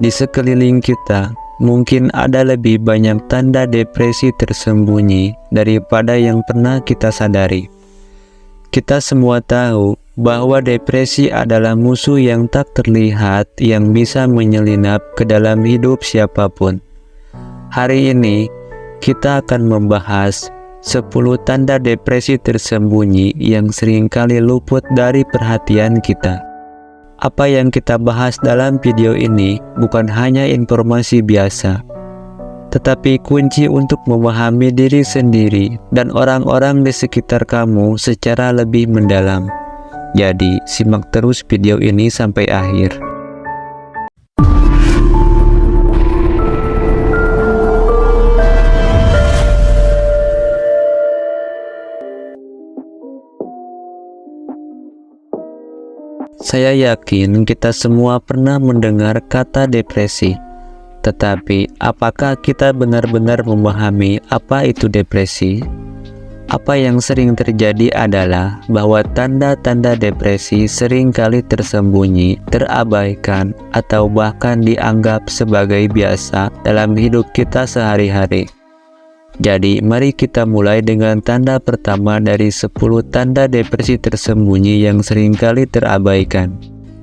Di sekeliling kita, mungkin ada lebih banyak tanda depresi tersembunyi daripada yang pernah kita sadari. Kita semua tahu bahwa depresi adalah musuh yang tak terlihat yang bisa menyelinap ke dalam hidup siapapun. Hari ini, kita akan membahas 10 tanda depresi tersembunyi yang seringkali luput dari perhatian kita. Apa yang kita bahas dalam video ini bukan hanya informasi biasa, tetapi kunci untuk memahami diri sendiri dan orang-orang di sekitar kamu secara lebih mendalam. Jadi, simak terus video ini sampai akhir. Saya yakin kita semua pernah mendengar kata depresi. Tetapi, apakah kita benar-benar memahami apa itu depresi? Apa yang sering terjadi adalah bahwa tanda-tanda depresi seringkali tersembunyi, terabaikan, atau bahkan dianggap sebagai biasa dalam hidup kita sehari-hari. Jadi, mari kita mulai dengan tanda pertama dari 10 tanda depresi tersembunyi yang seringkali terabaikan.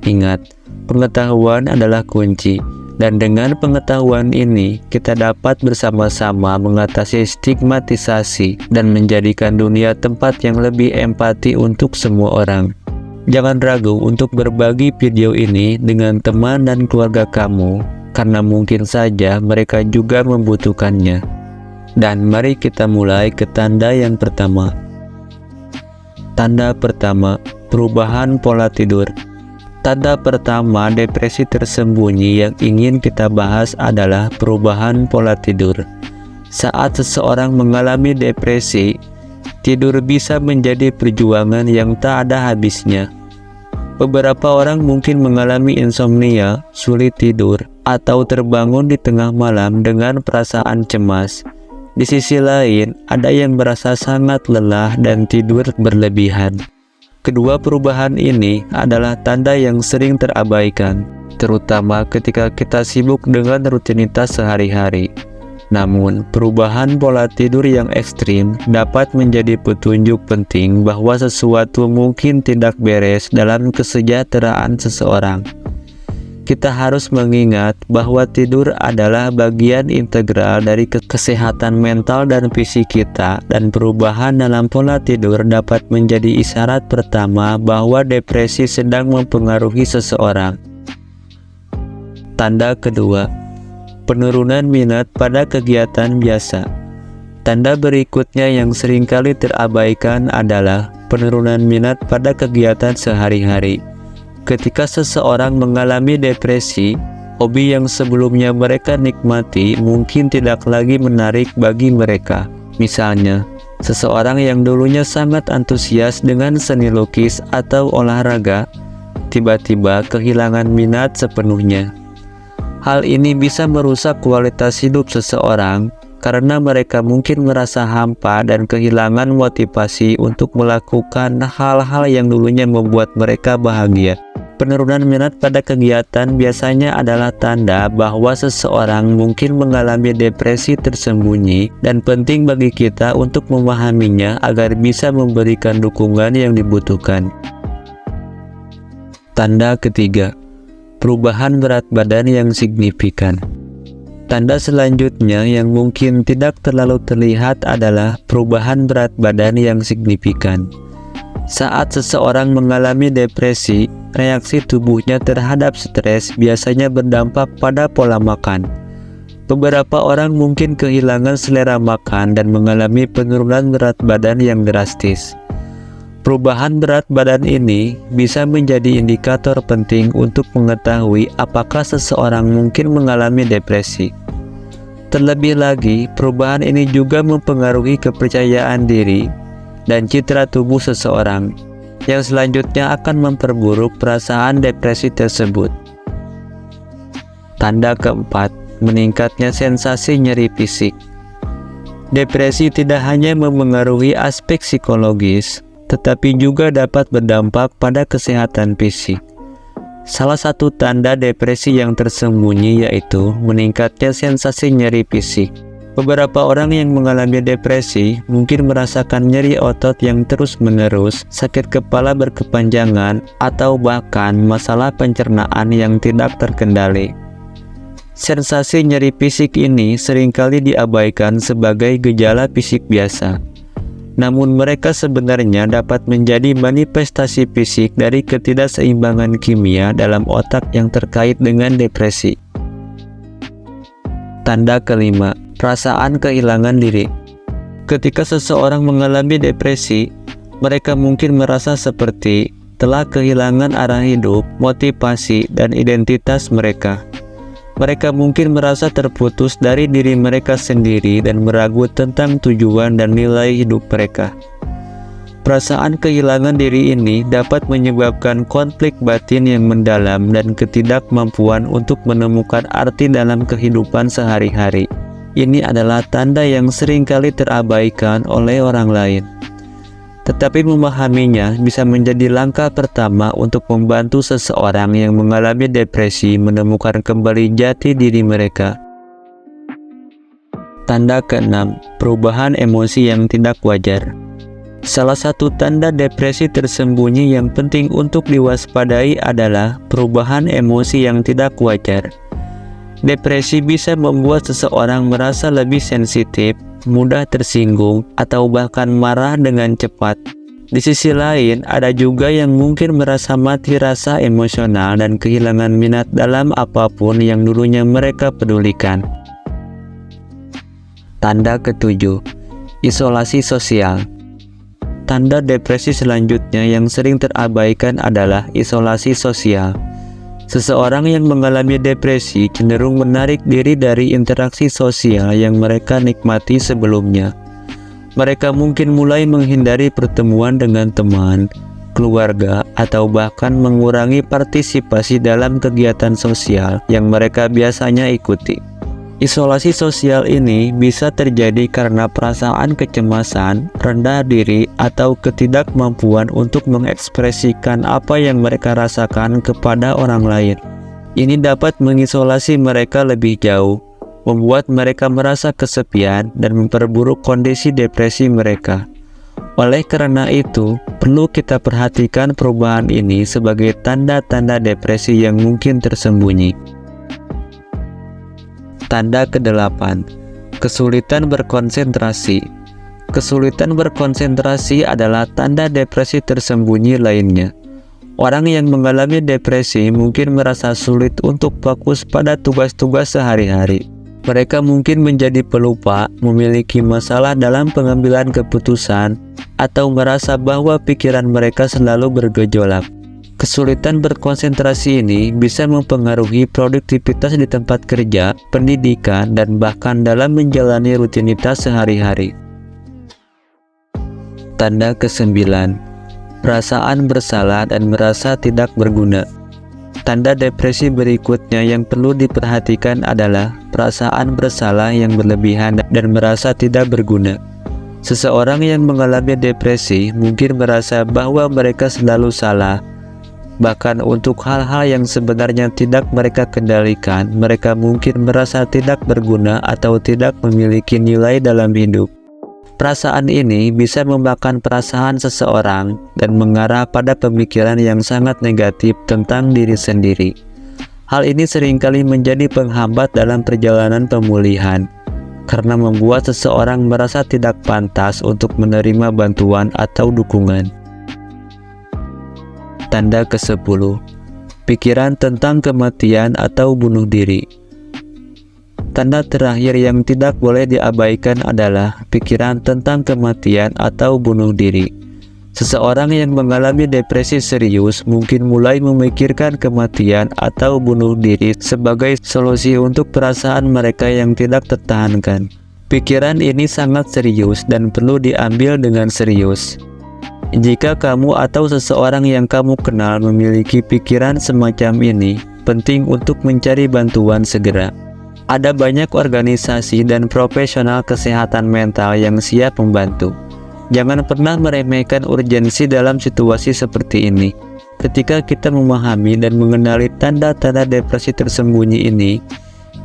Ingat, pengetahuan adalah kunci. Dan dengan pengetahuan ini, kita dapat bersama-sama mengatasi stigmatisasi dan menjadikan dunia tempat yang lebih empati untuk semua orang. Jangan ragu untuk berbagi video ini dengan teman dan keluarga kamu, karena mungkin saja mereka juga membutuhkannya. Dan mari kita mulai ke tanda yang pertama. Tanda pertama, perubahan pola tidur. Tanda pertama depresi tersembunyi yang ingin kita bahas adalah perubahan pola tidur. Saat seseorang mengalami depresi, tidur bisa menjadi perjuangan yang tak ada habisnya. Beberapa orang mungkin mengalami insomnia, sulit tidur, atau terbangun di tengah malam dengan perasaan cemas. Di sisi lain, ada yang merasa sangat lelah dan tidur berlebihan. Kedua perubahan ini adalah tanda yang sering terabaikan, terutama ketika kita sibuk dengan rutinitas sehari-hari. Namun, perubahan pola tidur yang ekstrim dapat menjadi petunjuk penting bahwa sesuatu mungkin tidak beres dalam kesejahteraan seseorang. Kita harus mengingat bahwa tidur adalah bagian integral dari kesehatan mental dan fisik kita, dan perubahan dalam pola tidur dapat menjadi isyarat pertama bahwa depresi sedang mempengaruhi seseorang. Tanda kedua, penurunan minat pada kegiatan biasa. Tanda berikutnya yang seringkali terabaikan adalah penurunan minat pada kegiatan sehari-hari. Ketika seseorang mengalami depresi, hobi yang sebelumnya mereka nikmati mungkin tidak lagi menarik bagi mereka. Misalnya, seseorang yang dulunya sangat antusias dengan seni lukis atau olahraga, tiba-tiba kehilangan minat sepenuhnya. Hal ini bisa merusak kualitas hidup seseorang karena mereka mungkin merasa hampa dan kehilangan motivasi untuk melakukan hal-hal yang dulunya membuat mereka bahagia. Penurunan minat pada kegiatan biasanya adalah tanda bahwa seseorang mungkin mengalami depresi tersembunyi, dan penting bagi kita untuk memahaminya agar bisa memberikan dukungan yang dibutuhkan. Tanda ketiga, perubahan berat badan yang signifikan. Tanda selanjutnya yang mungkin tidak terlalu terlihat adalah perubahan berat badan yang signifikan. Saat seseorang mengalami depresi, reaksi tubuhnya terhadap stres biasanya berdampak pada pola makan. Beberapa orang mungkin kehilangan selera makan dan mengalami penurunan berat badan yang drastis. Perubahan berat badan ini bisa menjadi indikator penting untuk mengetahui apakah seseorang mungkin mengalami depresi. Terlebih lagi, perubahan ini juga mempengaruhi kepercayaan diri dan citra tubuh seseorang, yang selanjutnya akan memperburuk perasaan depresi tersebut. Tanda keempat, meningkatnya sensasi nyeri fisik. Depresi tidak hanya memengaruhi aspek psikologis, tetapi juga dapat berdampak pada kesehatan fisik. Salah satu tanda depresi yang tersembunyi yaitu meningkatnya sensasi nyeri fisik. Beberapa orang yang mengalami depresi mungkin merasakan nyeri otot yang terus-menerus, sakit kepala berkepanjangan, atau bahkan masalah pencernaan yang tidak terkendali. Sensasi nyeri fisik ini seringkali diabaikan sebagai gejala fisik biasa. Namun mereka sebenarnya dapat menjadi manifestasi fisik dari ketidakseimbangan kimia dalam otak yang terkait dengan depresi. Tanda kelima, perasaan kehilangan diri. Ketika seseorang mengalami depresi, mereka mungkin merasa seperti telah kehilangan arah hidup, motivasi, dan identitas mereka. Mereka mungkin merasa terputus dari diri mereka sendiri dan meragu tentang tujuan dan nilai hidup mereka. Perasaan kehilangan diri ini dapat menyebabkan konflik batin yang mendalam dan ketidakmampuan untuk menemukan arti dalam kehidupan sehari-hari. Ini adalah tanda yang seringkali terabaikan oleh orang lain. Tetapi memahaminya bisa menjadi langkah pertama untuk membantu seseorang yang mengalami depresi menemukan kembali jati diri mereka. Tanda keenam, perubahan emosi yang tidak wajar. Salah satu tanda depresi tersembunyi yang penting untuk diwaspadai adalah perubahan emosi yang tidak wajar. Depresi bisa membuat seseorang merasa lebih sensitif, mudah tersinggung, atau bahkan marah dengan cepat. Di sisi lain, ada juga yang mungkin merasa mati rasa emosional dan kehilangan minat dalam apapun yang dulunya mereka pedulikan. Tanda ketujuh, isolasi sosial. Tanda depresi selanjutnya yang sering terabaikan adalah isolasi sosial. Seseorang yang mengalami depresi cenderung menarik diri dari interaksi sosial yang mereka nikmati sebelumnya. Mereka mungkin mulai menghindari pertemuan dengan teman, keluarga, atau bahkan mengurangi partisipasi dalam kegiatan sosial yang mereka biasanya ikuti. Isolasi sosial ini bisa terjadi karena perasaan kecemasan, rendah diri, atau ketidakmampuan untuk mengekspresikan apa yang mereka rasakan kepada orang lain. Ini dapat mengisolasi mereka lebih jauh, membuat mereka merasa kesepian dan memperburuk kondisi depresi mereka. Oleh karena itu, perlu kita perhatikan perubahan ini sebagai tanda-tanda depresi yang mungkin tersembunyi. Tanda ke-8, kesulitan berkonsentrasi. Kesulitan berkonsentrasi adalah tanda depresi tersembunyi lainnya. Orang yang mengalami depresi mungkin merasa sulit untuk fokus pada tugas-tugas sehari-hari. Mereka mungkin menjadi pelupa, memiliki masalah dalam pengambilan keputusan, atau merasa bahwa pikiran mereka selalu bergejolak. Kesulitan berkonsentrasi ini bisa mempengaruhi produktivitas di tempat kerja, pendidikan, dan bahkan dalam menjalani rutinitas sehari-hari. Tanda ke-9, perasaan bersalah dan merasa tidak berguna. Tanda depresi berikutnya yang perlu diperhatikan adalah perasaan bersalah yang berlebihan dan merasa tidak berguna. Seseorang yang mengalami depresi mungkin merasa bahwa mereka selalu salah. Bahkan untuk hal-hal yang sebenarnya tidak mereka kendalikan, mereka mungkin merasa tidak berguna atau tidak memiliki nilai dalam hidup. Perasaan ini bisa memakan perasaan seseorang dan mengarah pada pemikiran yang sangat negatif tentang diri sendiri. Hal ini seringkali menjadi penghambat dalam perjalanan pemulihan, karena membuat seseorang merasa tidak pantas untuk menerima bantuan atau dukungan. Tanda ke-10, pikiran tentang kematian atau bunuh diri. Tanda terakhir yang tidak boleh diabaikan adalah pikiran tentang kematian atau bunuh diri. Seseorang yang mengalami depresi serius mungkin mulai memikirkan kematian atau bunuh diri sebagai solusi untuk perasaan mereka yang tidak tertahankan. Pikiran ini sangat serius dan perlu diambil dengan serius. Jika kamu atau seseorang yang kamu kenal memiliki pikiran semacam ini, penting untuk mencari bantuan segera. Ada banyak organisasi dan profesional kesehatan mental yang siap membantu. Jangan pernah meremehkan urgensi dalam situasi seperti ini. Ketika kita memahami dan mengenali tanda-tanda depresi tersembunyi ini,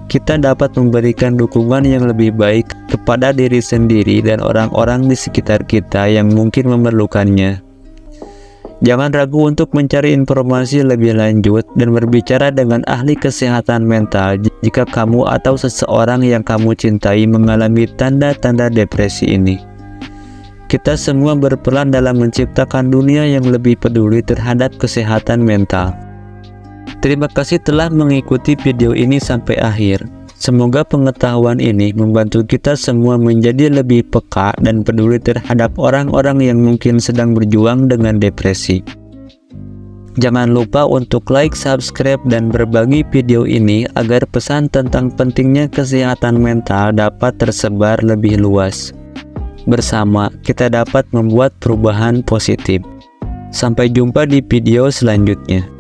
kita dapat memberikan dukungan yang lebih baik kepada diri sendiri dan orang-orang di sekitar kita yang mungkin memerlukannya. Jangan ragu untuk mencari informasi lebih lanjut dan berbicara dengan ahli kesehatan mental jika kamu atau seseorang yang kamu cintai mengalami tanda-tanda depresi ini. Kita semua berperan dalam menciptakan dunia yang lebih peduli terhadap kesehatan mental. Terima kasih telah mengikuti video ini sampai akhir. Semoga pengetahuan ini membantu kita semua menjadi lebih peka dan peduli terhadap orang-orang yang mungkin sedang berjuang dengan depresi. Jangan lupa untuk like, subscribe, dan berbagi video ini agar pesan tentang pentingnya kesehatan mental dapat tersebar lebih luas. Bersama, kita dapat membuat perubahan positif. Sampai jumpa di video selanjutnya.